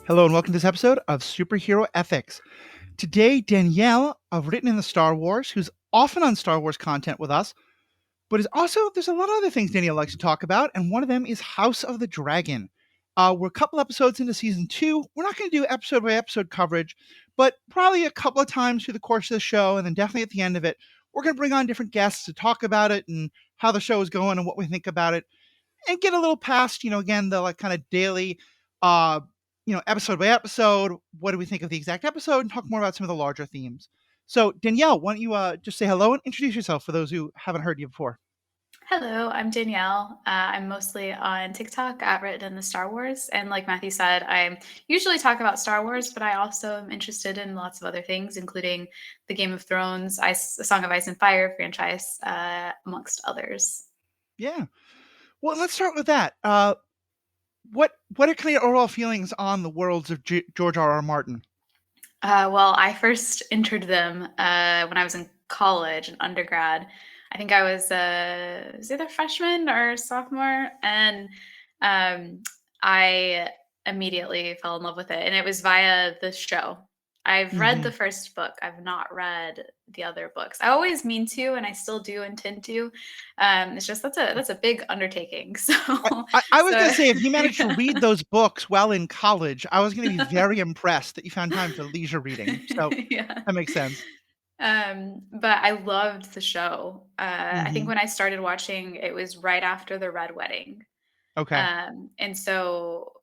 Hello and welcome to this episode of Superhero Ethics. Today, Danielle WrittenintheStarWars, who's often on Star Wars content with us, but there's a lot of other things Danielle likes to talk about, and one of them is House of the Dragon. We're a couple episodes into season 2. We're not going to do episode by episode coverage, but probably a couple of times through the course of the show, and then definitely at the end of it, we're going to bring on different guests to talk about it and how the show is going and what we think about it, and get a little past, again, the kind of daily, episode by episode, what do we think of the exact episode, and talk more about some of the larger themes. So Danielle, why don't you just say hello and introduce yourself for those who haven't heard you before. Hello, I'm Danielle. I'm mostly on TikTok at WrittentheStarWars. And like Matthew said, I usually talk about Star Wars, but I also am interested in lots of other things, including the Game of Thrones, A Song of Ice and Fire franchise, amongst others. Yeah. Well, let's start with that. What are kind of your overall feelings on the worlds of George R.R. Martin? Well, I first entered them when I was in college, an undergrad. I think I was either freshman or sophomore, and I immediately fell in love with it. And it was via the show. I've read the first book. I've not read the other books. I always mean to, and I still do intend to. It's just that's a big undertaking. So I was going to say, if you managed to read those books while in college, I was going to be very impressed that you found time for leisure reading. So yeah. That makes sense. But I loved the show. I think when I started watching, it was right after the Red Wedding. Okay. And so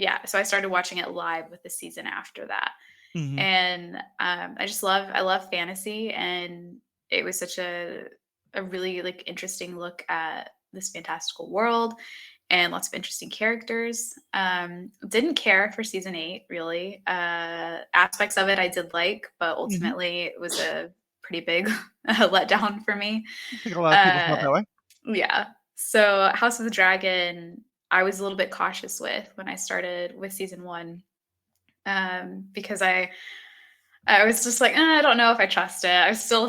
I started watching it live with the season after that. And I love fantasy, and it was such a really like interesting look at this fantastical world and lots of interesting characters. Didn't care for season 8 really. Aspects of it I did like, but ultimately it was a pretty big letdown for me. I think a lot of people felt that way. Yeah. So House of the Dragon, I was a little bit cautious with when I started with season 1. Because I was just like, I don't know if I trust it. I still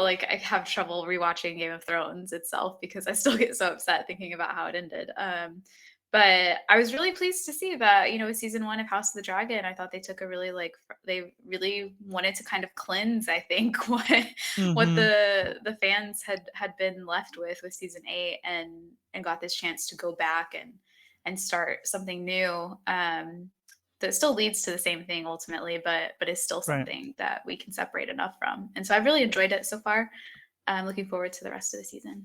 like I have trouble rewatching Game of Thrones itself because I still get so upset thinking about how it ended. But I was really pleased to see that, with season 1 of House of the Dragon, I thought they took they really wanted to kind of cleanse, I think, what the fans had been left with season 8, and got this chance to go back and start something new. That still leads to the same thing ultimately, but is still something that we can separate enough from. And so I've really enjoyed it so far. I'm looking forward to the rest of the season.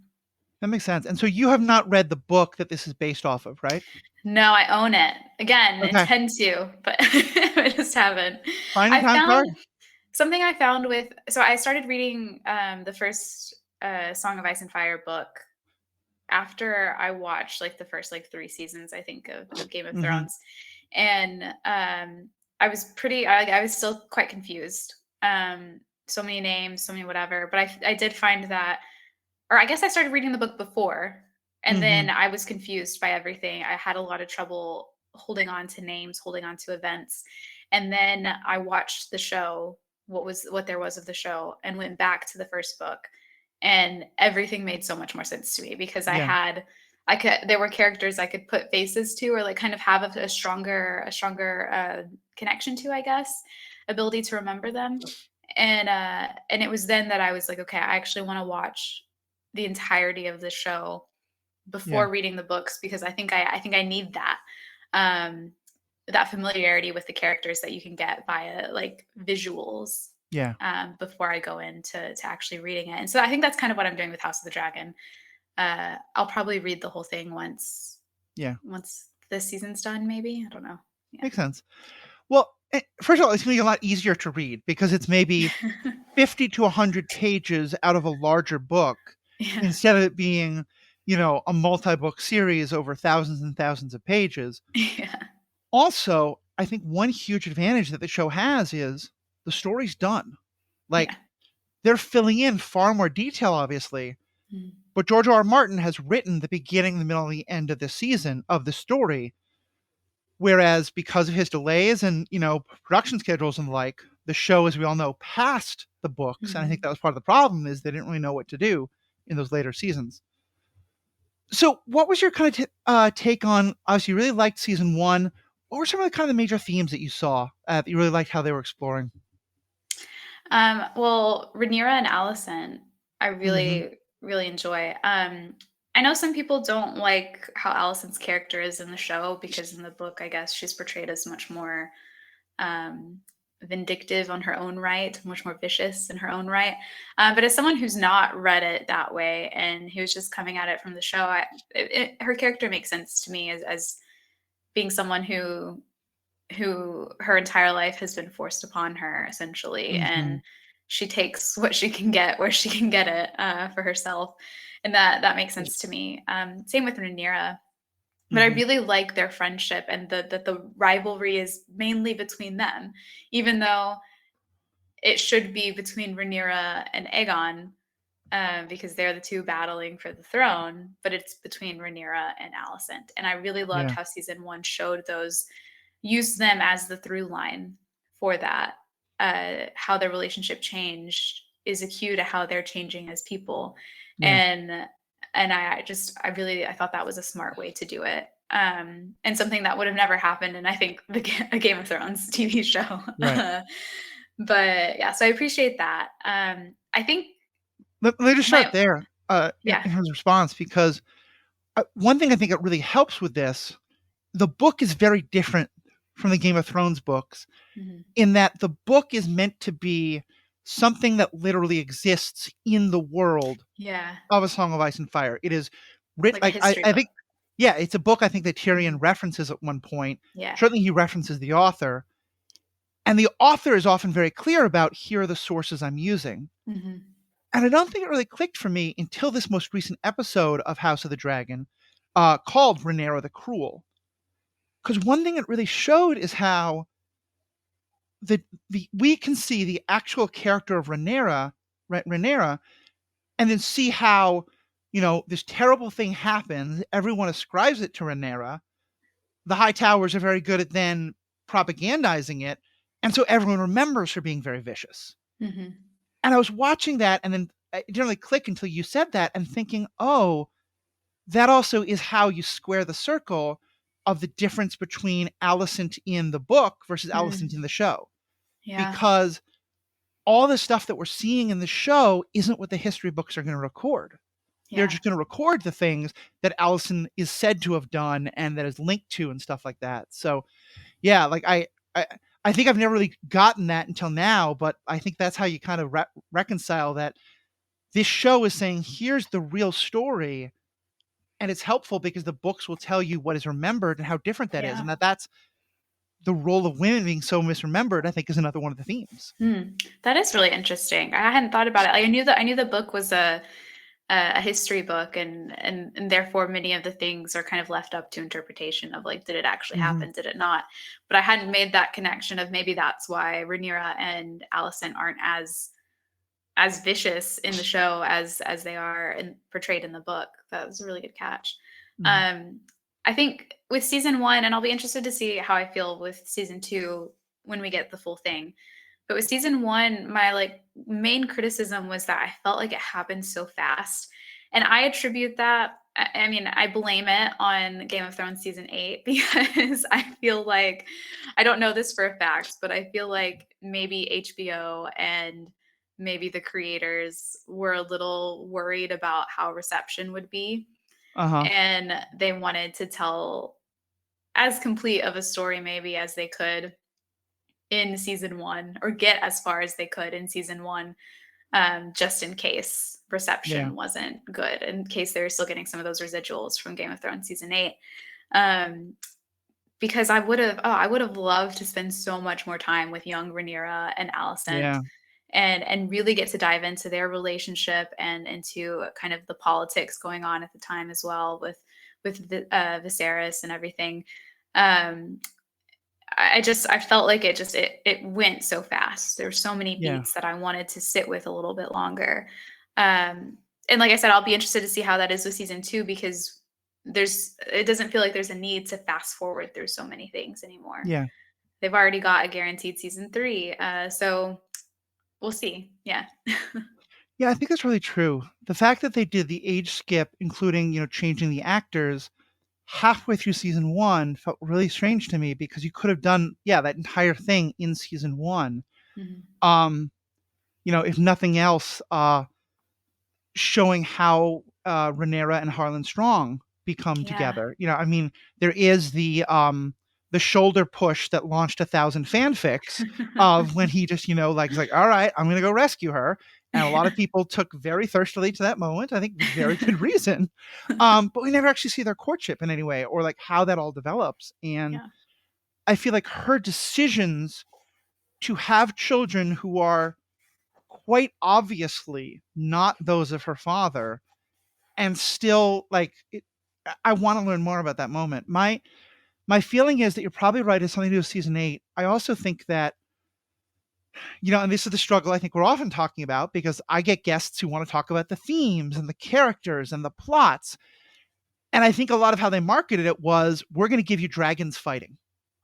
That makes sense. And so you have not read the book that this is based off of, right? No, I own it. Again, intend to, but I just haven't. Something I found with, so I started reading the first Song of Ice and Fire book after I watched like the first 3 seasons, I think, of Game of Thrones. And I was still quite confused. So many names, so many whatever. But I did find that, or I guess I started reading the book before, and then I was confused by everything. I had a lot of trouble holding on to names, holding on to events. And then I watched the show, what there was of the show, and went back to the first book. And everything made so much more sense to me because there were characters I could put faces to, or like kind of have a stronger connection to, I guess, ability to remember them. And it was then that I was like, okay, I actually want to watch the entirety of the show before reading the books, because I think I need that that familiarity with the characters that you can get via like visuals. Before I go into actually reading it. And so I think that's kind of what I'm doing with House of the Dragon. I'll probably read the whole thing once this season's done, maybe. I don't know. Makes sense. Well, first of all, it's going to be a lot easier to read because it's maybe 50 to 100 pages out of a larger book instead of it being, a multi-book series over thousands and thousands of pages. Also, I think one huge advantage that the show has is the story's done. They're filling in far more detail, obviously. But George R.R. Martin has written the beginning, the middle, and the end of the season of the story. Whereas because of his delays and, production schedules and the like, the show, as we all know, passed the books. And I think that was part of the problem, is they didn't really know what to do in those later seasons. So what was your kind of take on, obviously you really liked season 1. what were some of the kind of the major themes that you saw that you really liked how they were exploring? Well, Rhaenyra and Alicent, I really, really enjoy. I know some people don't like how Alicent's character is in the show because in the book, I guess she's portrayed as much more vindictive on her own right, much more vicious in her own right. But as someone who's not read it that way and who's just coming at it from the show, her character makes sense to me as being someone who her entire life has been forced upon her essentially, and she takes what she can get where she can get it for herself, and that makes sense to me. Same with Rhaenyra, but I really like their friendship and that the rivalry is mainly between them, even though it should be between Rhaenyra and Aegon, because they're the two battling for the throne, but it's between Rhaenyra and Alicent. And I really loved how season 1 showed those, used them as the through line for that. How their relationship changed is a cue to how they're changing as people. And I thought that was a smart way to do it. And something that would have never happened in, I think, a Game of Thrones TV show. Right. But yeah, so I appreciate that. I think let me just start there yeah. in his response, because one thing I think that really helps with this, the book is very different from the Game of Thrones books in that the book is meant to be something that literally exists in the world of A Song of Ice and Fire. It is written, like I think, it's a book I think that Tyrion references at one point. Certainly he references the author. And the author is often very clear about, here are the sources I'm using. And I don't think it really clicked for me until this most recent episode of House of the Dragon called Rhaenyra the Cruel. Because one thing it really showed is how we can see the actual character of Rhaenyra, and then see how, this terrible thing happens. Everyone ascribes it to Rhaenyra. The High Towers are very good at then propagandizing it. And so everyone remembers her being very vicious. And I was watching that, and then it didn't really click until you said that, and thinking, oh, that also is how you square the circle of the difference between Alicent in the book versus Alicent in the show. Because all the stuff that we're seeing in the show isn't what the history books are going to record. They're just going to record the things that Alicent is said to have done and that is linked to and stuff like that. So, yeah, like I think I've never really gotten that until now, but I think that's how you kind of reconcile that. This show is saying, here's the real story, and it's helpful because the books will tell you what is remembered and how different that is, and that's the role of women being so misremembered, I think, is another one of the themes. That is really interesting. I hadn't thought about it. Like, I knew the book was a history book, and therefore many of the things are kind of left up to interpretation of, like, did it actually happen? Did it not? But I hadn't made that connection of maybe that's why Rhaenyra and Alicent aren't as vicious in the show as they are and portrayed in the book. That was a really good catch. I think with season 1, and I'll be interested to see how I feel with season 2 when we get the full thing. But with season 1, my main criticism was that I felt like it happened so fast. And I attribute that, I mean, I blame it on Game of Thrones season 8 because I feel like, I don't know this for a fact, but I feel like maybe HBO and maybe the creators were a little worried about how reception would be. And they wanted to tell as complete of a story maybe as they could in season 1, or get as far as they could in season 1, just in case reception wasn't good, in case they were still getting some of those residuals from Game of Thrones season 8. Because I would have loved to spend so much more time with young Rhaenyra and Alicent. And really get to dive into their relationship and into kind of the politics going on at the time as well with Viserys and everything. I felt like it went so fast. There were so many beats that I wanted to sit with a little bit longer. And like I said, I'll be interested to see how that is with season 2, because it doesn't feel like there's a need to fast forward through so many things anymore. They've already got a guaranteed season 3. So we'll see. Yeah, I think that's really true. The fact that they did the age skip, including, changing the actors, halfway through season 1 felt really strange to me because you could have done, that entire thing in season 1. Mm-hmm. If nothing else, showing how Rhaenyra and Harlan Strong become together. I mean, there is the shoulder push that launched 1,000 fanfics of when he just, he's like, all right, I'm going to go rescue her. And a lot of people took very thirstily to that moment, I think with very good reason. But we never actually see their courtship in any way or like how that all develops. And I feel like her decisions to have children who are quite obviously not those of her father and still I want to learn more about that moment. My feeling is that you're probably right. It's something to do with season 8. I also think that, and this is the struggle I think we're often talking about because I get guests who want to talk about the themes and the characters and the plots. And I think a lot of how they marketed it was, we're going to give you dragons fighting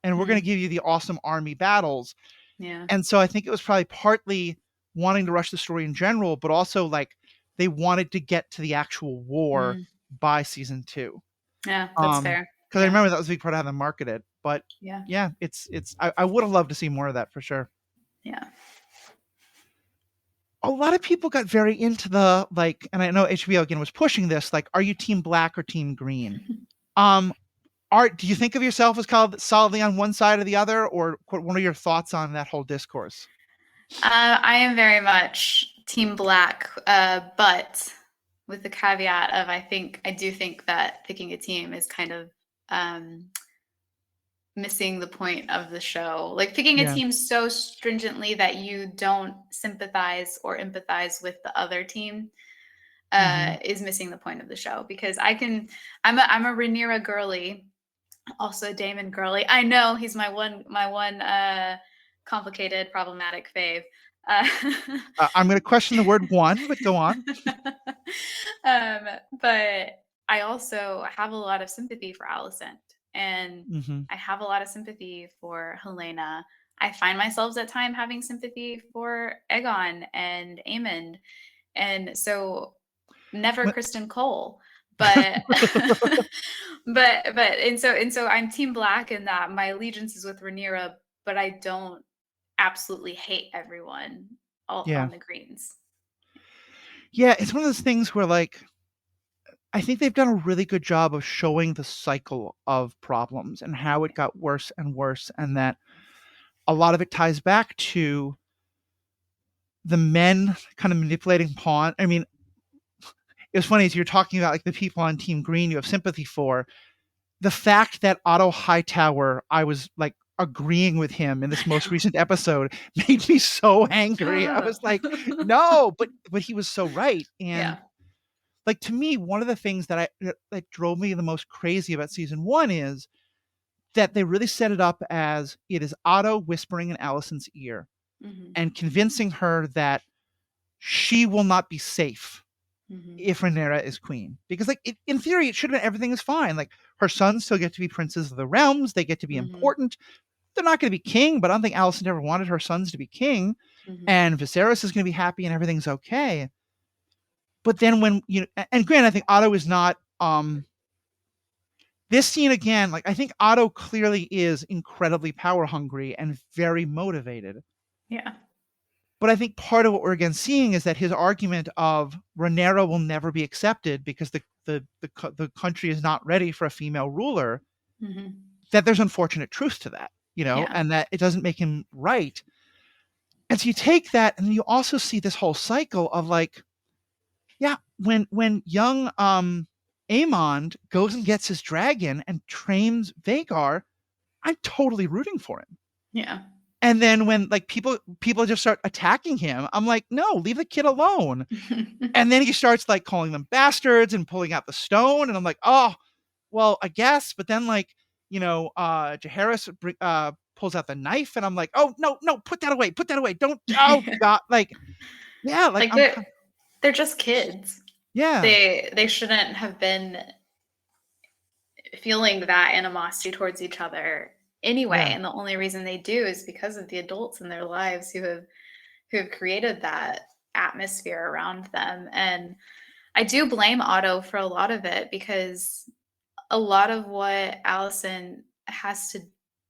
and we're going to give you the awesome army battles. Yeah. And so I think it was probably partly wanting to rush the story in general, but also like they wanted to get to the actual war by season 2. Yeah, that's fair. Because I remember that was a big part of how they marketed. But it's I would have loved to see more of that for sure. Yeah. A lot of people got very into the and I know HBO again was pushing this, like, are you team black or team green? Do you think of yourself as kind of solidly on one side or the other, or what are your thoughts on that whole discourse? I am very much team black, but with the caveat of I do think that picking a team is kind of missing the point of the show. Like picking a team so stringently that you don't sympathize or empathize with the other team is missing the point of the show. Because I'm a Rhaenyra girly, also Daemon girly. I know he's my one complicated, problematic fave. I'm going to question the word one, but go on. But I also have a lot of sympathy for Alicent, and I have a lot of sympathy for Helena. I find myself at times having sympathy for Aegon and Aemond, and so never Kristen Cole. But and so I'm team black in that my allegiance is with Rhaenyra, but I don't absolutely hate everyone on the greens. Yeah, it's one of those things where I think they've done a really good job of showing the cycle of problems and how it got worse and worse, and that a lot of it ties back to the men kind of manipulating pawn. I mean, it was funny as you're talking about like the people on Team Green you have sympathy for. The fact that Otto Hightower, I was like agreeing with him in this most recent episode, made me so angry. I was like, no, but he was so right. And like, to me, one of the things that drove me the most crazy about season 1 is that they really set it up as it is Otto whispering in Alicent's ear and convincing her that she will not be safe if Rhaenyra is queen. Because in theory, it should have been everything is fine. Like, her sons still get to be princes of the realms. They get to be important. They're not going to be king, but I don't think Alicent ever wanted her sons to be king. And Viserys is going to be happy and everything's okay. But then when, and granted, I think Otto is not, this scene again, like, I think Otto clearly is incredibly power hungry and very motivated. Yeah. But I think part of what we're again seeing is that his argument of Rhaenyra will never be accepted because the country is not ready for a female ruler, that there's unfortunate truth to that, and that it doesn't make him right. And so you take that and you also see this whole cycle of like, when young Aemond goes and gets his dragon and trains Vhagar, I'm totally rooting for him. Yeah. And then when like people just start attacking him, I'm like, no, leave the kid alone. And then he starts like calling them bastards and pulling out the stone, and I'm like, oh, well, I guess. But then Jaehaerys pulls out the knife, and I'm like, oh no, put that away, don't. Oh God, they're just kids. Yeah, they shouldn't have been feeling that animosity towards each other anyway. And the only reason they do is because of the adults in their lives who have created that atmosphere around them. And I do blame Otto for a lot of it, because a lot of what Allison has to,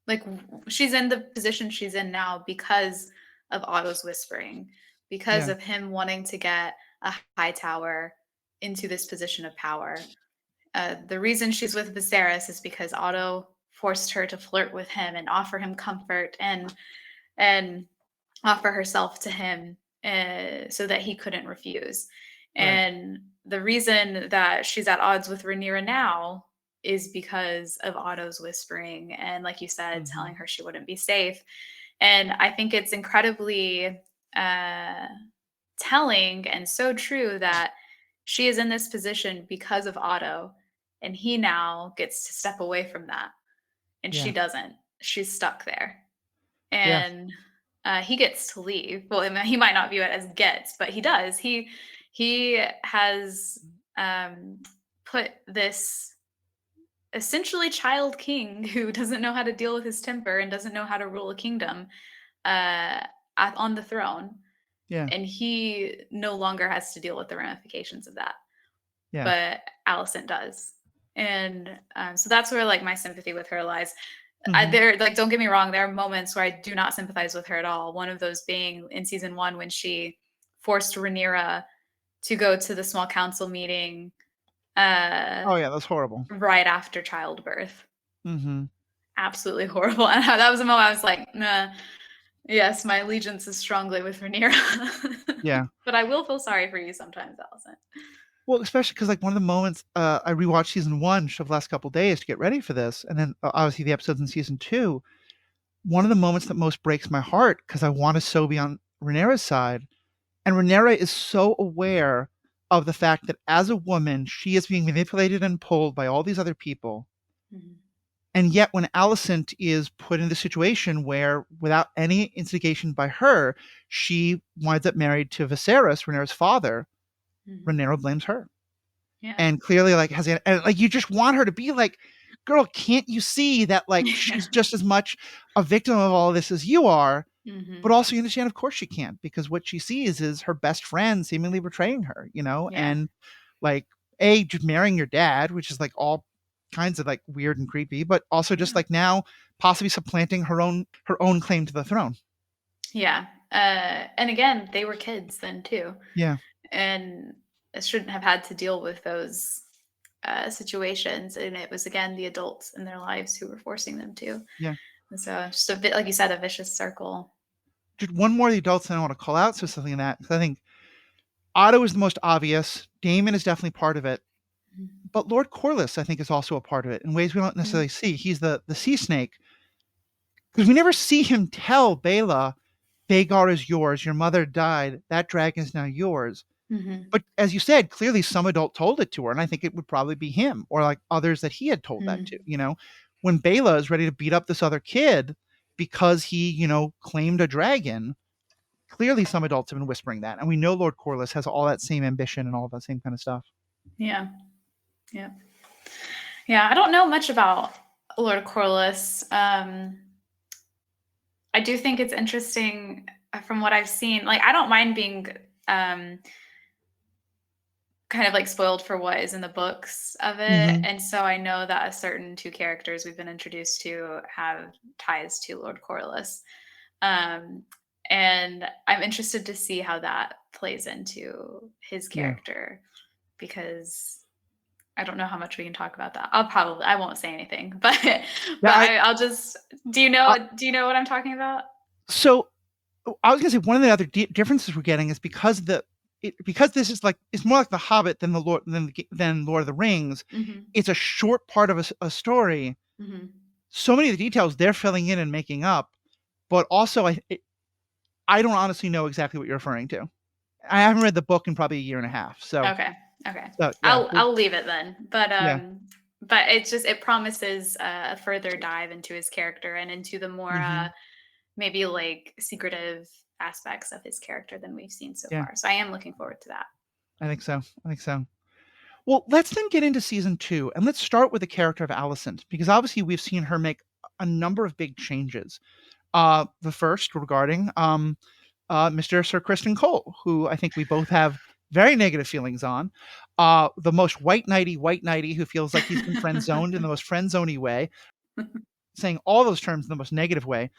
like, she's in the position she's in now because of Otto's whispering, because of him wanting to get a high tower into this position of power. The reason she's with Viserys is because Otto forced her to flirt with him and offer him comfort and offer herself to him so that he couldn't refuse. Right. And the reason that she's at odds with Rhaenyra now is because of Otto's whispering and, like you said, telling her she wouldn't be safe. And I think it's incredibly telling and so true that she is in this position because of Otto, and he now gets to step away from that. And she doesn't. She's stuck there. And he gets to leave. Well, I mean, he might not view it as gets, but he does. He has put this essentially child king who doesn't know how to deal with his temper and doesn't know how to rule a kingdom on the throne. Yeah. And he no longer has to deal with the ramifications of that. Yeah. But Alicent does. And so that's where, like, my sympathy with her lies. There, like, don't get me wrong, there are moments where I do not sympathize with her at all. One of those being in season 1 when she forced Rhaenyra to go to the small council meeting. Oh yeah, that's horrible. Right after childbirth. Absolutely horrible. And that was a moment I was like, nah, yes, my allegiance is strongly with Rhaenyra. Yeah. But I will feel sorry for you sometimes, Alicent. Well, especially because, like, one of the moments I rewatched season 1 for the last couple of days to get ready for this, and then obviously the episodes in season 2. One of the moments that most breaks my heart, because I want to so be on Rhaenyra's side, and Rhaenyra is so aware of the fact that as a woman she is being manipulated and pulled by all these other people, and yet when Alicent is put in the situation where, without any instigation by her, she winds up married to Viserys, Rhaenyra's father. Rhaenyra blames her. Yeah. And clearly, like, and like, you just want her to be like, girl, can't you see that, like, she's just as much a victim of all this as you are? But also you understand, of course she can't, because what she sees is her best friend seemingly betraying her, and, like, just marrying your dad, which is, like, all kinds of, like, weird and creepy, but also just like now possibly supplanting her own claim to the throne. Yeah. And again, they were kids then too. Yeah. And it shouldn't have had to deal with those situations. And it was, again, the adults in their lives who were forcing them to. Yeah. And so just a bit, like you said, a vicious circle. Just one more of the adults that I want to call out specifically in that, because I think Otto is the most obvious. Daemon is definitely part of it. But Lord Corlys, I think, is also a part of it in ways we don't necessarily see. He's the sea snake. Because we never see him tell Baela, Vhagar is yours, your mother died, that dragon is now yours. But as you said, clearly some adult told it to her, and I think it would probably be him or, like, others that he had told that to. When Baela is ready to beat up this other kid because he, claimed a dragon, clearly some adults have been whispering that. And we know Lord Corlys has all that same ambition and all that same kind of stuff. Yeah. Yeah. Yeah, I don't know much about Lord Corlys. I do think it's interesting from what I've seen. Like, I don't mind being kind of, like, spoiled for what is in the books of it. And so I know that a certain 2 characters we've been introduced to have ties to Lord Corlys. And I'm interested to see how that plays into his character, because I don't know how much we can talk about that. I won't say anything, but I'll just, do you know what I'm talking about? So I was going to say, one of the other differences we're getting is because this is, like, it's more like The Hobbit than Lord of the Rings. It's a short part of a story. So many of the details they're filling in and making up, but also I don't honestly know exactly what you're referring to. I haven't read the book in probably a year and a half. So okay. So, yeah, I'll leave it then. But but it promises a further dive into his character and into the more maybe, like, secretive aspects of his character than we've seen so far. So I am looking forward to that. I think so. Well, let's then get into season 2, and let's start with the character of Alicent, because obviously we've seen her make a number of big changes. The first regarding Mr. Sir Criston Cole, who I think we both have very negative feelings on. the most white knighty who feels like he's been friend zoned in the most friend zoney way, saying all those terms in the most negative way.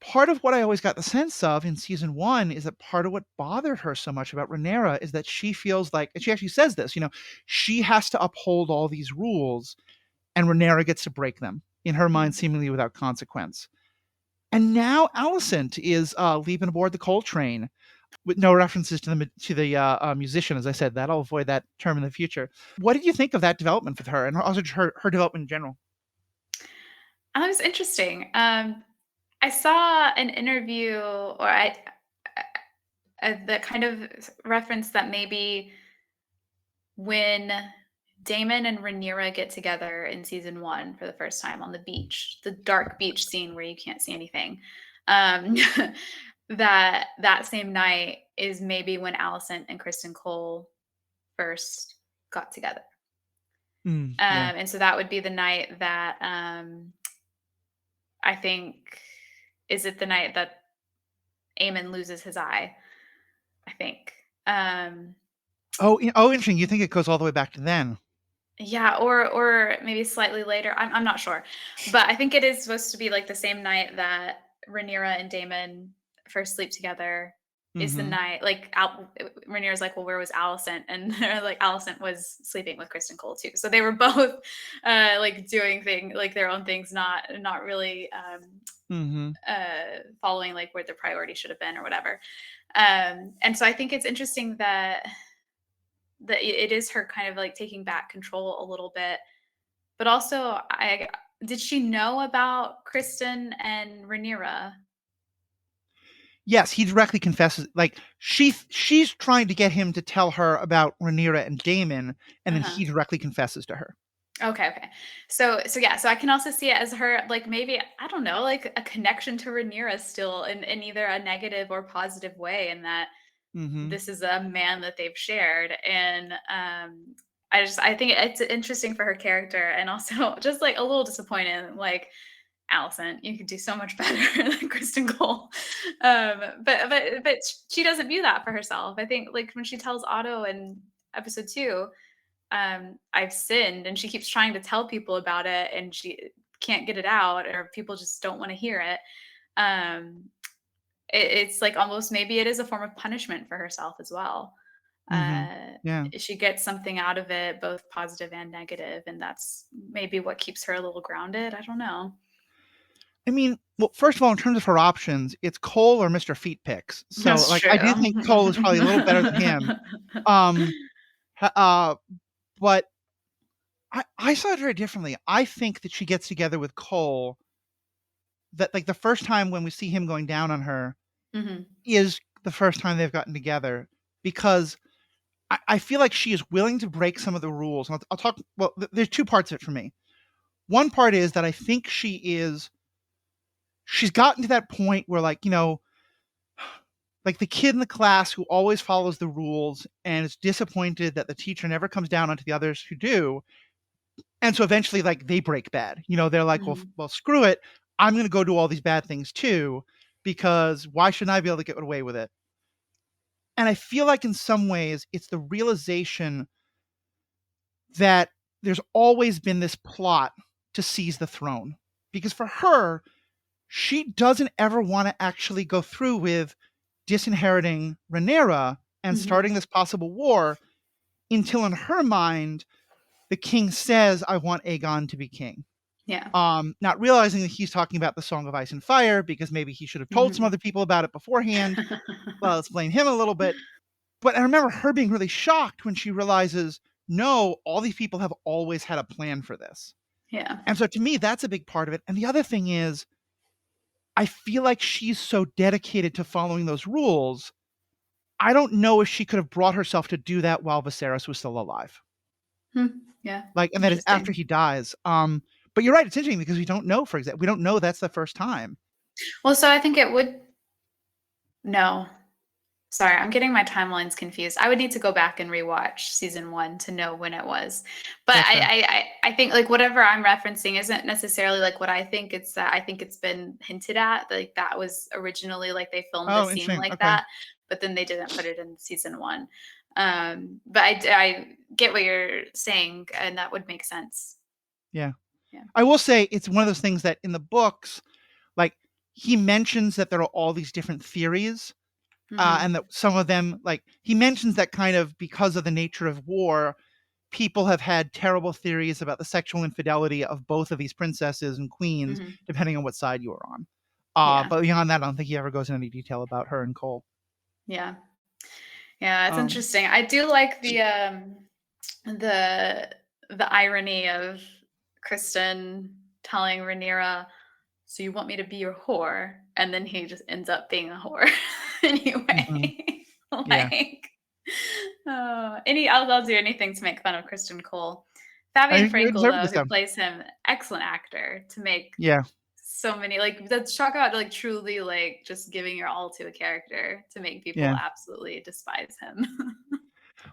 Part of what I always got the sense of in season 1 is that part of what bothered her so much about Rhaenyra is that she feels like, and she actually says this, she has to uphold all these rules, and Rhaenyra gets to break them, in her mind, seemingly without consequence. And now Alicent is leaping aboard the coal train, with no references to the musician, as I said. That I'll avoid that term in the future. What did you think of that development with her, and also her development in general? That was interesting. I saw an interview, or that kind of reference that maybe when Daemon and Rhaenyra get together in season 1 for the first time on the beach, the dark beach scene where you can't see anything, that same night is maybe when Alicent and Kristen Cole first got together. Yeah. And so that would be the night that I think, is it the night that Aemon loses his eye? I think. Oh, interesting. You think it goes all the way back to then? Yeah, or maybe slightly later. I'm not sure, but I think it is supposed to be like the same night that Rhaenyra and Daemon first sleep together. Is the night like Rhaenyra's like, well, where was Alicent? And they're like, Alicent was sleeping with Kristen Cole too. So they were both like doing their own things, not really following like where their priority should have been or whatever. And so I think it's interesting that it is her kind of like taking back control a little bit. But also, did she know about Kristen and Rhaenyra? Yes, he directly confesses. Like she's trying to get him to tell her about Rhaenyra and Daemon, and then he directly confesses to her. Okay. So yeah, so I can also see it as her, like, maybe, I don't know, like a connection to Rhaenyra still in either a negative or positive way, and that this is a man that they've shared. And I think it's interesting for her character, and also just like a little disappointing, like, Alicent, you could do so much better than Kristen Cole. But she doesn't view that for herself. I think, like, when she tells Otto in episode 2, I've sinned, and she keeps trying to tell people about it, and she can't get it out, or people just don't want to hear it. It's like almost, maybe it is a form of punishment for herself as well. Yeah. She gets something out of it, both positive and negative, and that's maybe what keeps her a little grounded. I don't know. I mean, well, first of all, in terms of her options, it's Cole or Mr. Feet Picks. So, That's like, true. I do think Cole is probably a little better than him. But I saw it very differently. I think that she gets together with Cole, that like the first time when we see him going down on her is the first time they've gotten together, because I feel like she is willing to break some of the rules. And I'll talk. Well, there's two parts of it for me. One part is that I think she's gotten to that point where, like, like the kid in the class who always follows the rules and is disappointed that the teacher never comes down onto the others who do. And so eventually, like, they break bad. They're like, well, screw it. I'm going to go do all these bad things too, because why shouldn't I be able to get away with it? And I feel like in some ways it's the realization that there's always been this plot to seize the throne. Because for her, she doesn't ever want to actually go through with disinheriting Rhaenyra and starting this possible war until, in her mind, the king says, I want Aegon to be king. Yeah. Not realizing that he's talking about the Song of Ice and Fire, because maybe he should have told some other people about it beforehand. Well, let's blame him a little bit. But I remember her being really shocked when she realizes, no, all these people have always had a plan for this. Yeah. And so to me, that's a big part of it. And the other thing is, I feel like she's so dedicated to following those rules. I don't know if she could have brought herself to do that while Viserys was still alive. Yeah. Like, and that is after he dies. But you're right, it's interesting because we don't know, for example, we don't know that's the first time. Well, so I think it would. No. Sorry, I'm getting my timelines confused. I would need to go back and rewatch season 1 to know when it was. But I think, like, whatever I'm referencing isn't necessarily like what I think. It's that I think it's been hinted at. Like, that was originally, like, they filmed the scene like that, but then they didn't put it in season 1. But I get what you're saying, and that would make sense. Yeah. I will say it's one of those things that in the books, like, he mentions that there are all these different theories, and that some of them, like, he mentions that kind of because of the nature of war, people have had terrible theories about the sexual infidelity of both of these princesses and queens, depending on what side you were on. But beyond that, I don't think he ever goes into any detail about her and Cole. Yeah. Yeah, it's interesting. I do like the irony of Kristen telling Rhaenyra, "So you want me to be your whore?" And then he just ends up being a whore anyway. Like, I'll do anything to make fun of Kristen Cole. Fabian Frankel, though, who plays him, excellent actor to make so many, like, let's talk about like truly like just giving your all to a character to make people absolutely despise him.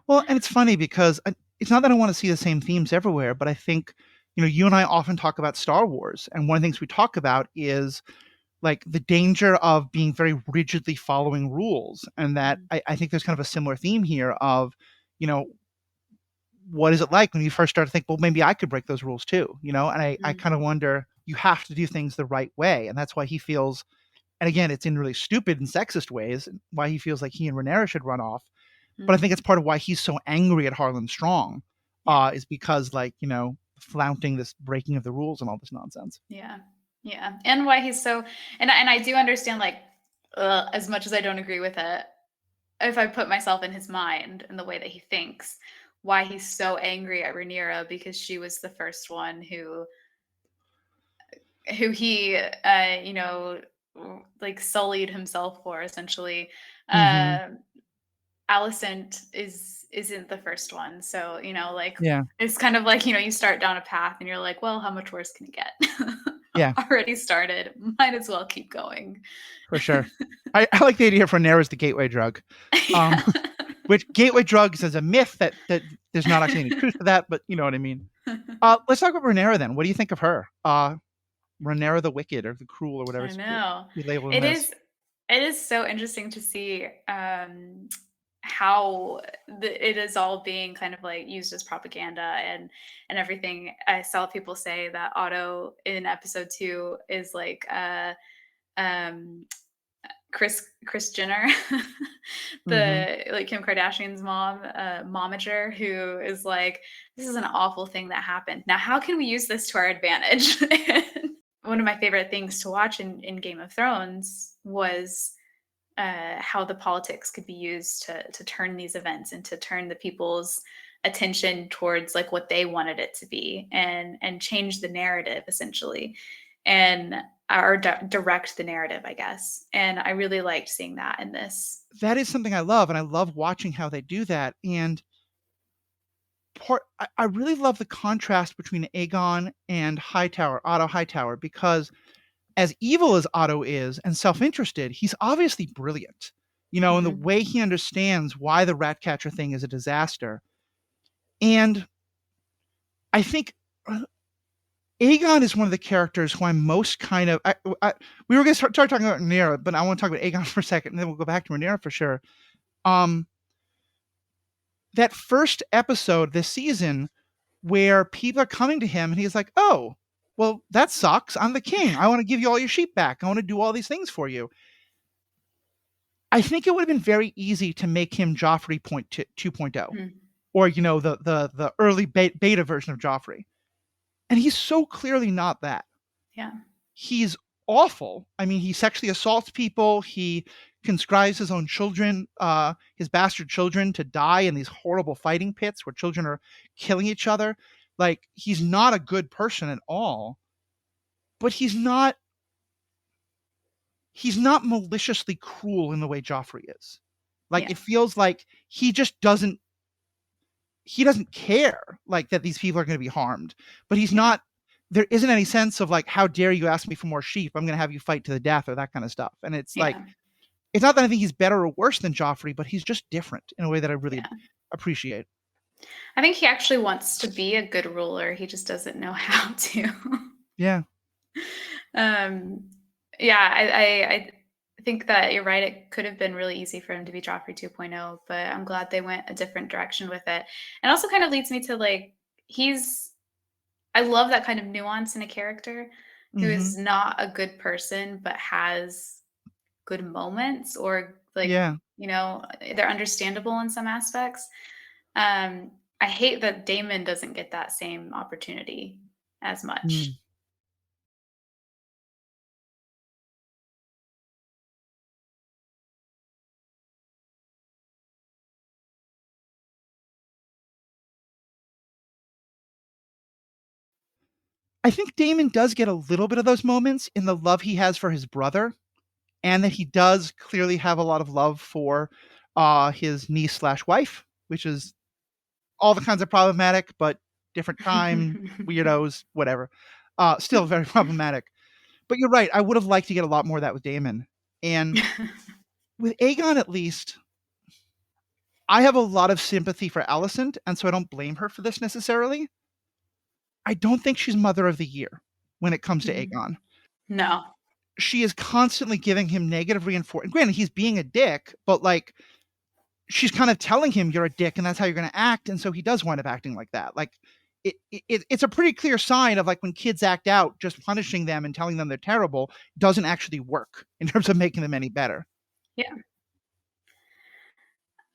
Well, and it's funny because it's not that I want to see the same themes everywhere, but I think, you and I often talk about Star Wars, and one of the things we talk about is like the danger of being very rigidly following rules, and that I think there's kind of a similar theme here of, what is it like when you first start to think, well, maybe I could break those rules too, and I kind of wonder, you have to do things the right way, and that's why he feels, and again, it's in really stupid and sexist ways, why he feels like he and Rhaenyra should run off. But I think it's part of why he's so angry at Harlan Strong, is because, like, flaunting this breaking of the rules and all this nonsense. Yeah. And why he's so, and I do understand, like, as much as I don't agree with it, if I put myself in his mind and the way that he thinks, why he's so angry at Rhaenyra, because she was the first one who he, like, sullied himself for, essentially. Alicent isn't the first one, so it's kind of like, you start down a path and you're like, well, how much worse can it get? Already started, might as well keep going. For sure. I like the idea for Rhaenyra as the gateway drug. Which gateway drugs is a myth that there's not actually any truth to that, but you know what I mean. Let's talk about Rhaenyra then. What do you think of her? Rhaenyra the Wicked, or the Cruel, or whatever I know. we label It is so interesting to see how it is all being kind of like used as propaganda and everything. I saw people say that Otto in episode 2 is like Kris Jenner, the like Kim Kardashian's mom, momager, who is like, this is an awful thing that happened. Now, how can we use this to our advantage? One of my favorite things to watch in Game of Thrones was how the politics could be used to turn these events and to turn the people's attention towards like what they wanted it to be, and change the narrative, essentially, and or direct the narrative, I guess. And I really liked seeing that in this. That is something I love, and I love watching how they do that. And I really love the contrast between Aegon and Otto Hightower, because as evil as Otto is and self-interested, he's obviously brilliant, in the way he understands why the Ratcatcher thing is a disaster. And I think Aegon is one of the characters who I'm most kind of, we were going to start talking about Rhaenyra, but I want to talk about Aegon for a second, and then we'll go back to Rhaenyra for sure. That first episode this season where people are coming to him and he's like, oh, well, that sucks. I'm the king. I want to give you all your sheep back. I want to do all these things for you. I think it would have been very easy to make him Joffrey 2.0, or, the early beta version of Joffrey. And he's so clearly not that. Yeah. He's awful. I mean, he sexually assaults people. He conscribes his own children, his bastard children, to die in these horrible fighting pits where children are killing each other. Like, he's not a good person at all, but he's not maliciously cruel in the way Joffrey is. Like, it feels like he just doesn't care, like, that these people are going to be harmed, but he's not, there isn't any sense of like, how dare you ask me for more sheep? I'm going to have you fight to the death, or that kind of stuff. And it's like, it's not that I think he's better or worse than Joffrey, but he's just different in a way that I really appreciate. I think he actually wants to be a good ruler. He just doesn't know how to. Yeah. I think that you're right. It could have been really easy for him to be Joffrey 2.0, but I'm glad they went a different direction with it. And also kind of leads me to like, I love that kind of nuance in a character who is not a good person, but has good moments or like, Yeah. they're understandable in some aspects. I hate that Damon doesn't get that same opportunity as much. Mm. I think Damon does get a little bit of those moments in the love he has for his brother, and that he does clearly have a lot of love for his niece/wife, which is all the kinds of problematic, but different time, weirdos, whatever. Still very problematic. But you're right. I would have liked to get a lot more of that with Damon. And with Aegon, at least, I have a lot of sympathy for Alicent, and so I don't blame her for this necessarily. I don't think she's Mother of the Year when it comes to Aegon. No. She is constantly giving him negative reinforcement. Granted, he's being a dick, but like she's kind of telling him you're a dick and that's how you're going to act, and so he does wind up acting like that. Like it's a pretty clear sign of like when kids act out, just punishing them and telling them they're terrible doesn't actually work in terms of making them any better. Yeah.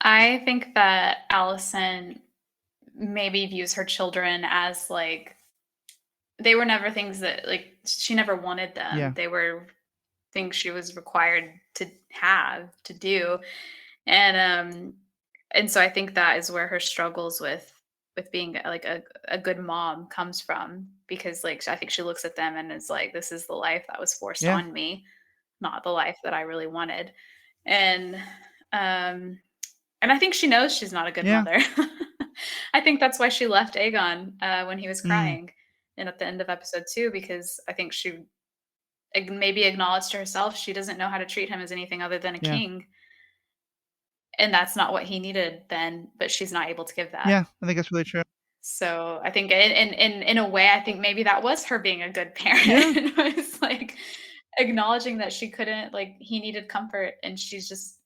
I think that Alicent maybe views her children as like they were never things that like she never wanted them. Yeah. They were things she was required to have to do. And so I think that is where her struggles with being like a good mom comes from, because like I think she looks at them and is like, this is the life that was forced Yeah. on me, not the life that I really wanted. And I think she knows she's not a good Yeah. mother. I think that's why she left Aegon when he was crying and at the end of episode 2, because I think she maybe acknowledged to herself she doesn't know how to treat him as anything other than a Yeah. king. And that's not what he needed then, but she's not able to give that. Yeah. I think that's really true. So I think in a way, I think maybe that was her being a good parent. Yeah. It was like acknowledging that she couldn't, like he needed comfort and she's just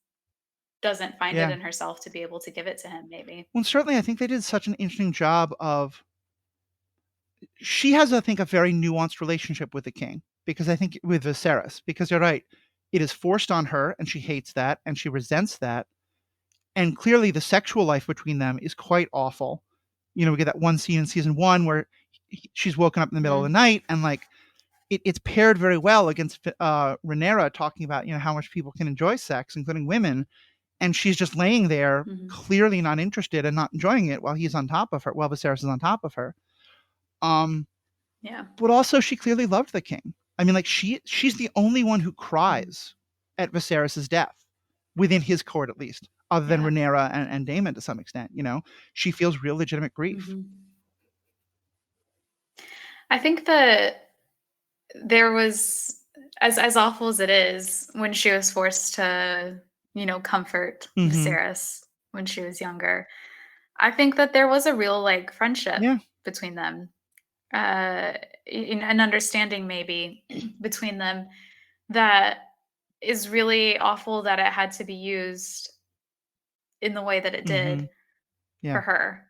doesn't find it Yeah. in herself to be able to give it to him, maybe. Well, certainly I think they did such an interesting job of she has, I think, a very nuanced relationship with the king, because I think with Viserys, because you're right, it is forced on her and she hates that and she resents that. And clearly the sexual life between them is quite awful. We get that one scene in season 1 where she's woken up in the middle of the night and like it's paired very well against Rhaenyra talking about, how much people can enjoy sex, including women. And she's just laying there, clearly not interested and not enjoying it while he's on top of her, while Viserys is on top of her. Yeah. But also she clearly loved the king. I mean, like she's the only one who cries at Viserys' death within his court, at least, other than Rhaenyra and Daemon to some extent. She feels real legitimate grief. I think that there was, as awful as it is, when she was forced to, comfort Viserys when she was younger, I think that there was a real like friendship between them, an understanding maybe between them that is really awful that it had to be used in the way that it did for her.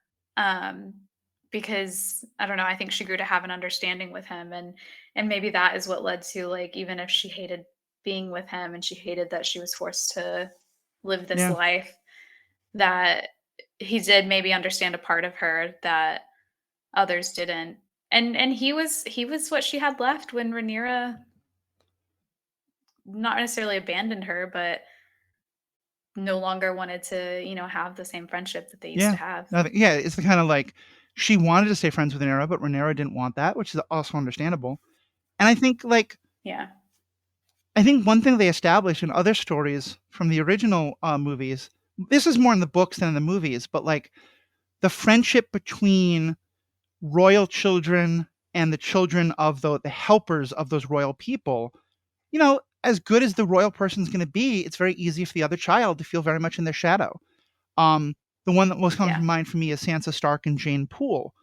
Because I don't know, I think she grew to have an understanding with him, and maybe that is what led to like, even if she hated being with him and she hated that she was forced to live this life, that he did maybe understand a part of her that others didn't. And he was what she had left when Rhaenyra not necessarily abandoned her, but no longer wanted to, have the same friendship that they used to have. Yeah, it's the kind of like she wanted to stay friends with Rhaenyra, but Rhaenyra didn't want that, which is also understandable. And I think I think one thing they established in other stories from the original movies, this is more in the books than in the movies, but like the friendship between royal children and the children of the helpers of those royal people, as good as the royal person's going to be, it's very easy for the other child to feel very much in their shadow. The one that most comes to mind for me is Sansa Stark and Jane Poole,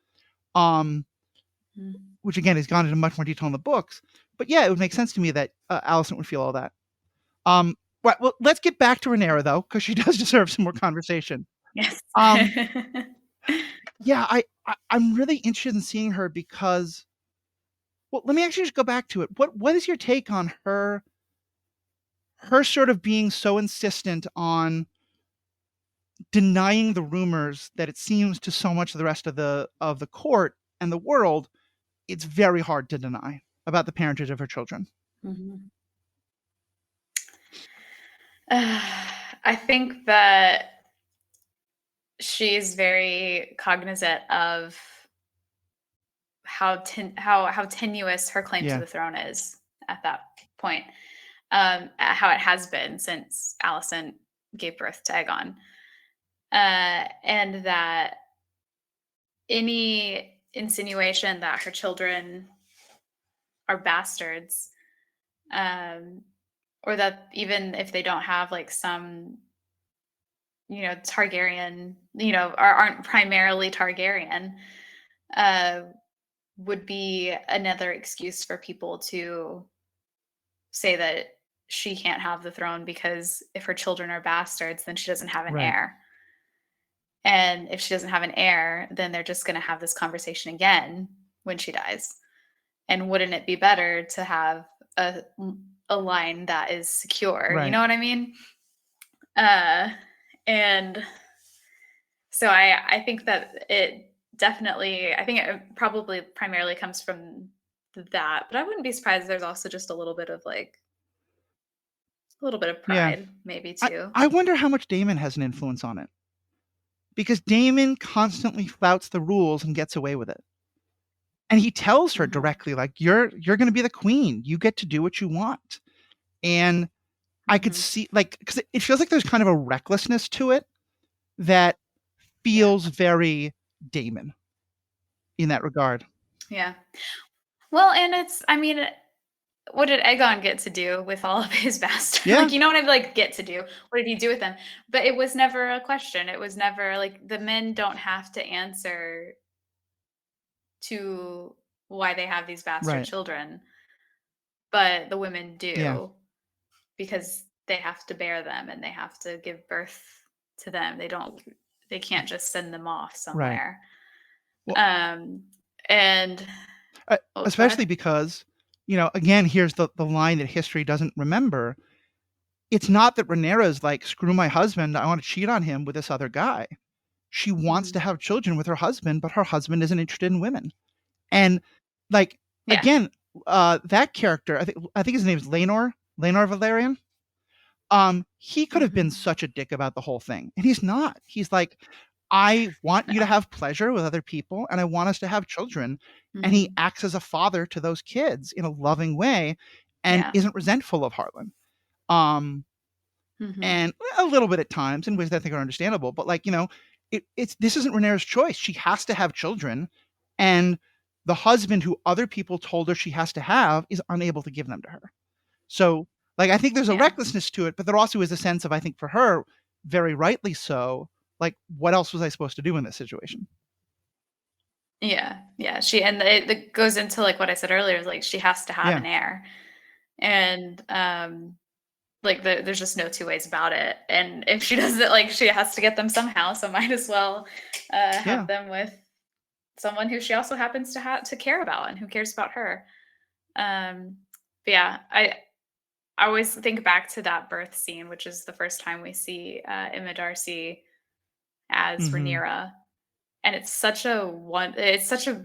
which again has gone into much more detail in the books. But yeah, it would make sense to me that Alicent would feel all that. Well, let's get back to Rhaenyra though, because she does deserve some more conversation. Yes. Yeah, I'm really interested in seeing her because, well, let me actually just go back to it. What is your take on her sort of being so insistent on denying the rumors that it seems to so much of the rest of the court and the world, it's very hard to deny about the parentage of her children? Mm-hmm. I think that she's very cognizant of how tenuous her claim to the throne is at that point, how it has been since Alicent gave birth to Aegon, and that any insinuation that her children are bastards, or that even if they don't have like some, Targaryen, aren't primarily Targaryen, would be another excuse for people to say that she can't have the throne because if her children are bastards, then she doesn't have an heir. And if she doesn't have an heir, then they're just going to have this conversation again when she dies. And wouldn't it be better to have a line that is secure? You know what I mean? And so I think that it definitely, I think it probably primarily comes from that, but I wouldn't be surprised if there's also just a little bit of pride, maybe too. I wonder how much Daemon has an influence on it, because Daemon constantly flouts the rules and gets away with it. And he tells her directly, like, you're going to be the queen. You get to do what you want. And I could see, like, because it feels like there's kind of a recklessness to it that feels very Daemon in that regard. Yeah. Well, and what did Aegon get to do with all of his bastards? Yeah. Like, you know what I mean? Like, get to do? What did he do with them? But it was never a question. It was never like the men don't have to answer to why they have these bastard children, but the women do, because they have to bear them and they have to give birth to them. They can't just send them off somewhere. Well, and especially because, again, here's the line that history doesn't remember. It's not that Rhaenyra's like, screw my husband, I want to cheat on him with this other guy. She wants to have children with her husband, but her husband isn't interested in women. And like, again, that character, I think his name is Laenor Valerian. He could have been such a dick about the whole thing, and he's not. He's like, I want you to have pleasure with other people, and I want us to have children. And he acts as a father to those kids in a loving way, and isn't resentful of Harlan. And a little bit at times in ways that I think are understandable, but like, this isn't Rhaenyra's choice. She has to have children, and the husband who other people told her she has to have is unable to give them to her. So, like, I think there's a recklessness to it, but there also is a sense of, I think for her, very rightly so, like, what else was I supposed to do in this situation? Yeah. And it goes into like what I said earlier, like she has to have an heir, and like there's just no two ways about it. And if she doesn't, like, she has to get them somehow, so might as well have them with someone who she also happens to care about and who cares about her. But yeah, I always think back to that birth scene, which is the first time we see Emma Darcy as Rhaenyra, and it's such a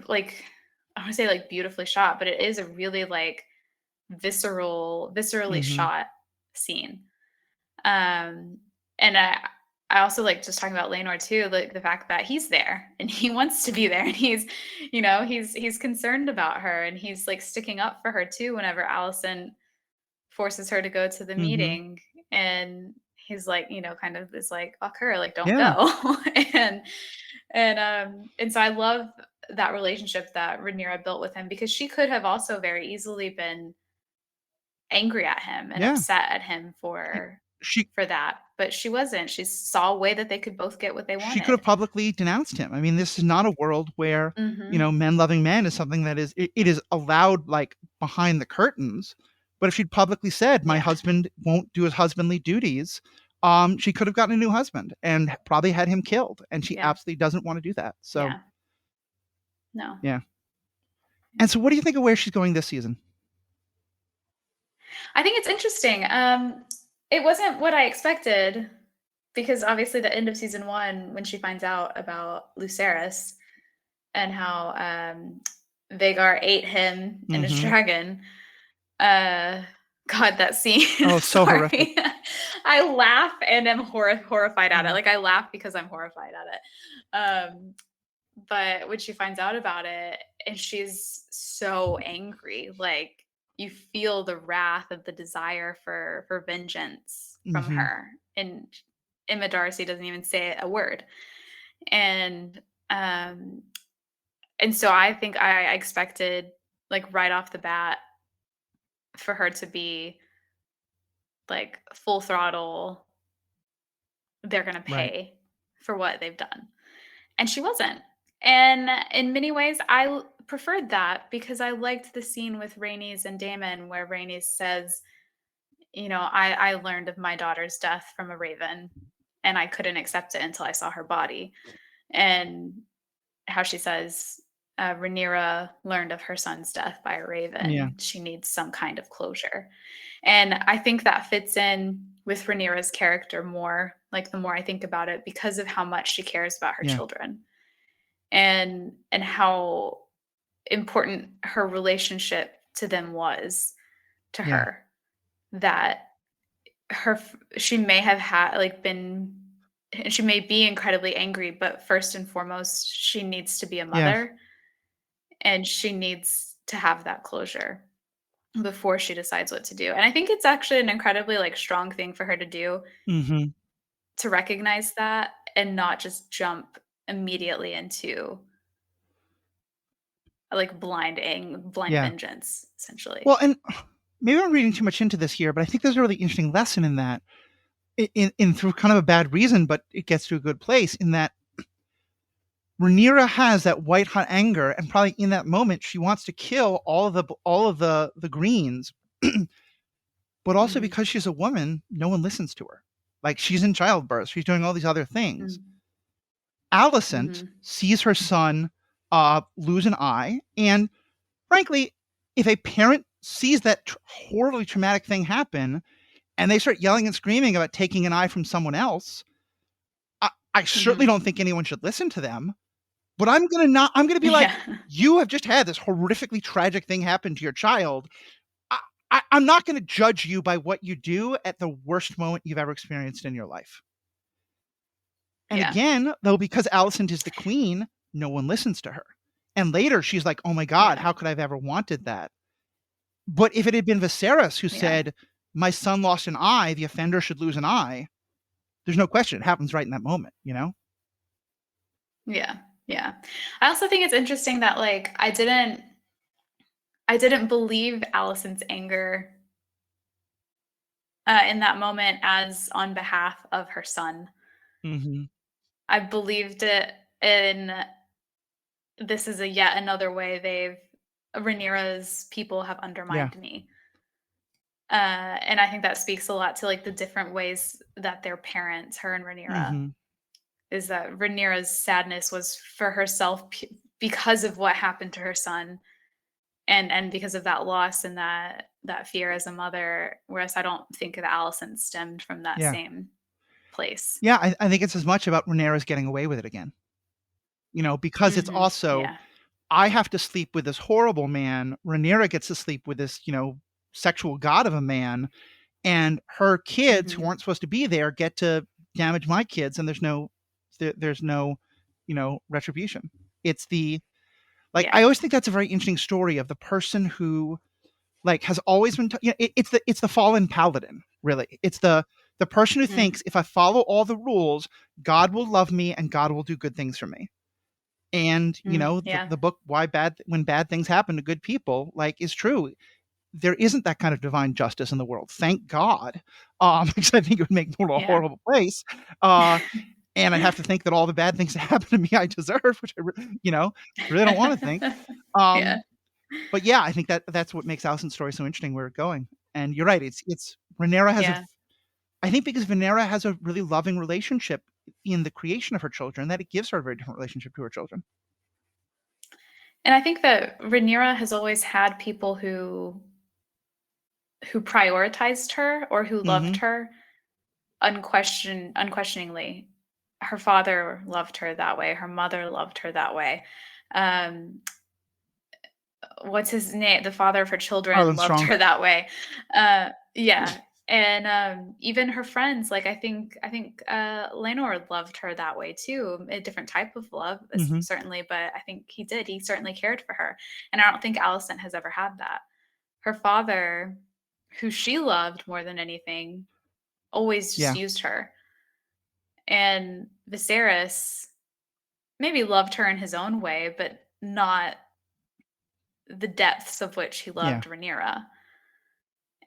like, I want to say like beautifully shot, but it is a really like viscerally shot scene. And I also like just talking about Laenor too, like the fact that he's there and he wants to be there, and he's concerned about her, and he's like sticking up for her too whenever Alicent forces her to go to the meeting, and he's like, kind of is like, fuck her, like, don't go. And so I love that relationship that Rhaenyra built with him, because she could have also very easily been angry at him and upset at him for that, but she wasn't. She saw a way that they could both get what they wanted. She could have publicly denounced him. I mean, this is not a world where men loving men is something that is it is allowed, like, behind the curtains, But if she'd publicly said, my husband won't do his husbandly duties, she could have gotten a new husband and probably had him killed. And she absolutely doesn't want to do that. So, no. Yeah. And so what do you think of where she's going this season? I think it's interesting. It wasn't what I expected, because obviously the end of season 1, when she finds out about Lucerys and how Vhagar ate him and his dragon. God, that scene. Oh, so horrific. I laugh and am horrified at it. Like, I laugh because I'm horrified at it. But when she finds out about it, and she's so angry, like, you feel the wrath of the desire for vengeance from her. And Emma Darcy doesn't even say a word. And so I think I expected, like, right off the bat for her to be like full throttle, they're going to pay for what they've done. And she wasn't. And in many ways, I preferred that, because I liked the scene with Rhaenys and Daemon where Rhaenys says, I learned of my daughter's death from a raven, and I couldn't accept it until I saw her body. And how she says, Rhaenyra learned of her son's death by a raven. Yeah. She needs some kind of closure. And I think that fits in with Rhaenyra's character more, like, the more I think about it, because of how much she cares about her children, and how important her relationship to them was to her, that she may have had, like, she may be incredibly angry, but first and foremost, she needs to be a mother, and she needs to have that closure before she decides what to do. And I think it's actually an incredibly, like, strong thing for her to do, to recognize that and not just jump immediately into, like, blind vengeance, essentially. Well, and maybe I'm reading too much into this here, but I think there's a really interesting lesson in that, in through kind of a bad reason, but it gets to a good place, in that Rhaenyra has that white hot anger, and probably in that moment she wants to kill all of the Greens, but also because she's a woman, no one listens to her. Like, she's in childbirth, she's doing all these other things. Alicent sees her son lose an eye, and frankly, if a parent sees that horribly traumatic thing happen, and they start yelling and screaming about taking an eye from someone else, I certainly don't think anyone should listen to them. But I'm gonna be like, you have just had this horrifically tragic thing happen to your child. I'm not going to judge you by what you do at the worst moment you've ever experienced in your life. And again, though, because Alicent is the queen, no one listens to her. And later she's like, oh my God, how could I have ever wanted that? But if it had been Viserys who said, my son lost an eye, the offender should lose an eye, there's no question. It happens right in that moment, Yeah. Yeah. I also think it's interesting that, like, I didn't believe Alicent's anger in that moment as on behalf of her son. I believed it in, this is yet another way Rhaenyra's people have undermined me. And I think that speaks a lot to, like, the different ways that their parents, her and Rhaenyra, is that Rhaenyra's sadness was for herself because of what happened to her son, and because of that loss and that fear as a mother, whereas I don't think that Alicent stemmed from that same place. Yeah, I think it's as much about Rhaenyra's getting away with it again. Because it's also, I have to sleep with this horrible man, Rhaenyra gets to sleep with this, sexual god of a man, and her kids who aren't supposed to be there get to damage my kids, and there's no retribution. It's the, like, I always think that's a very interesting story of the person who, like, has always been it's the fallen paladin, really. It's the person who thinks, if I follow all the rules, God will love me and God will do good things for me. And the book When Bad Things Happen to Good People, like, is true. There isn't that kind of divine justice in the world, thank God, because I think it would make the world a horrible place. And I have to think that all the bad things that happen to me I deserve, which I really don't want to think. But yeah, I think that's what makes Alicent's story so interesting, where it's going. And you're right. It's Rhaenyra has I think because Rhaenyra has a really loving relationship in the creation of her children, that it gives her a very different relationship to her children. And I think that Rhaenyra has always had people who prioritized her or who loved her unquestioningly. Her father loved her that way. Her mother loved her that way. What's his name? The father of her children loved her that way. Yeah. And even her friends, like I think Laenor loved her that way too. A different type of love, certainly, but I think he did. He certainly cared for her. And I don't think Alicent has ever had that. Her father, who she loved more than anything, always just used her. And Viserys maybe loved her in his own way, but not the depths of which he loved Rhaenyra.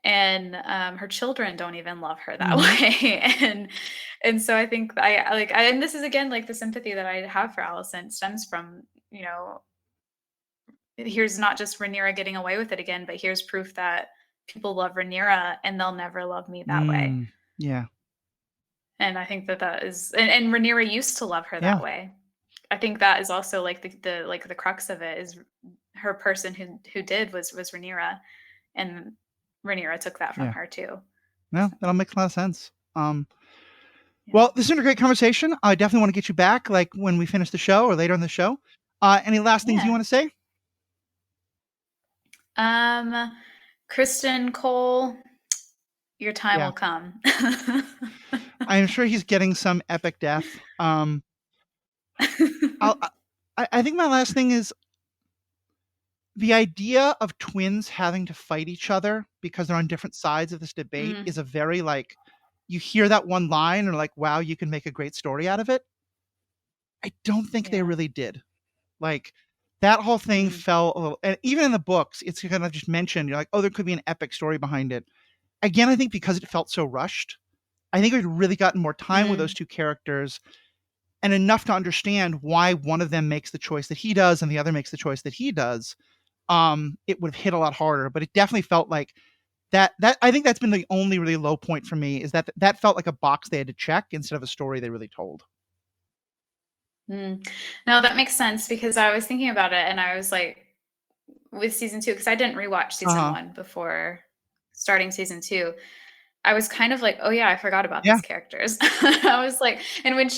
And her children don't even love her that way. And so I think and this is again like the sympathy that I have for Alicent stems from, here's not just Rhaenyra getting away with it again, but here's proof that people love Rhaenyra and they'll never love me that way. Yeah. And I think that is, and Rhaenyra used to love her that way. I think that is also like the crux of it is her person who did was Rhaenyra, and Rhaenyra took that from her too. No, that'll make a lot of sense. Well, this has been a great conversation. I definitely want to get you back, like when we finish the show or later in the show. Any last things you want to say? Kristen Cole, your time will come. I'm sure he's getting some epic death. I think my last thing is the idea of twins having to fight each other because they're on different sides of this debate is a very you hear that one line and like, wow, you can make a great story out of it. I don't think they really did. Like that whole thing fell a little, and even in the books, it's kind of just mentioned, you're like, oh, there could be an epic story behind it. Again, I think because it felt so rushed, I think we'd really gotten more time with those two characters and enough to understand why one of them makes the choice that he does and the other makes the choice that he does. It would have hit a lot harder, but it definitely felt like that I think that's been the only really low point for me, is that felt like a box they had to check instead of a story they really told. No, that makes sense, because I was thinking about it and I was like, with season 2, because I didn't rewatch season 1 before starting season 2. I was kind of like, oh yeah, I forgot about these characters. I was like, and when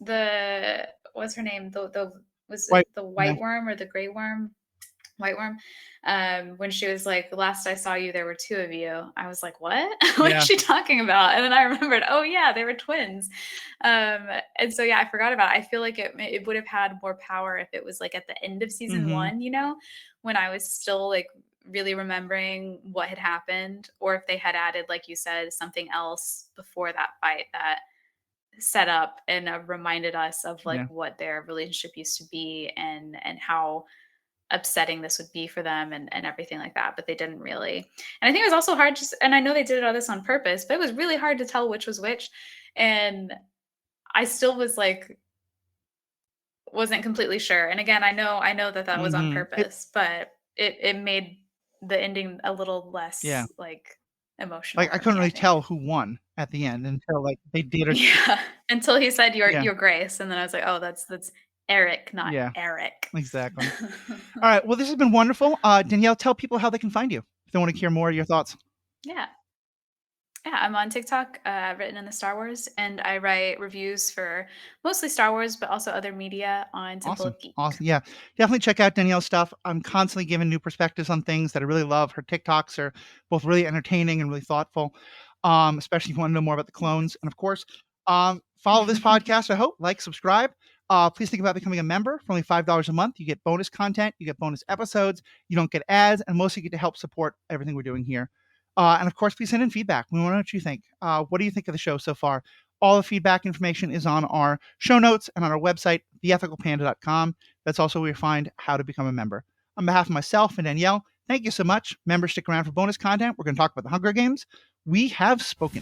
the what's her name? The white worm or the gray worm? White worm. When she was like, last I saw you, there were 2 of you. I was like, what? What is she talking about? And then I remembered, oh yeah, they were twins. And so yeah, I forgot about it. I feel like it would have had more power if it was like at the end of season 1, when I was still like really remembering what had happened, or if they had added, like you said, something else before that fight that set up and reminded us of like what their relationship used to be and how upsetting this would be for them and everything like that. But they didn't really. And I think it was also hard and I know they did all this on purpose, but it was really hard to tell which was which. And I still was like, wasn't completely sure. And again, I know that was on purpose, but it made the ending a little less like emotional. Like I couldn't really tell who won at the end until like they did until he said your grace, and then I was like, oh, that's Eric, not Eric. Exactly. All right. Well, this has been wonderful. Danielle, tell people how they can find you if they want to hear more of your thoughts. Yeah, I'm on TikTok, Written in the Star Wars, and I write reviews for mostly Star Wars, but also other media on Temple of Geek. Awesome. Yeah, definitely check out Danielle's stuff. I'm constantly giving new perspectives on things that I really love. Her TikToks are both really entertaining and really thoughtful, especially if you want to know more about the clones. And of course, follow this podcast, I hope. Like, subscribe. Please think about becoming a member for only $5 a month. You get bonus content, you get bonus episodes, you don't get ads, and mostly get to help support everything we're doing here. And of course, please send in feedback. We want to know what you think. What do you think of the show so far? All the feedback information is on our show notes and on our website, theethicalpanda.com. That's also where you find how to become a member. On behalf of myself and Danielle, thank you so much. Members, stick around for bonus content. We're going to talk about the Hunger Games. We have spoken.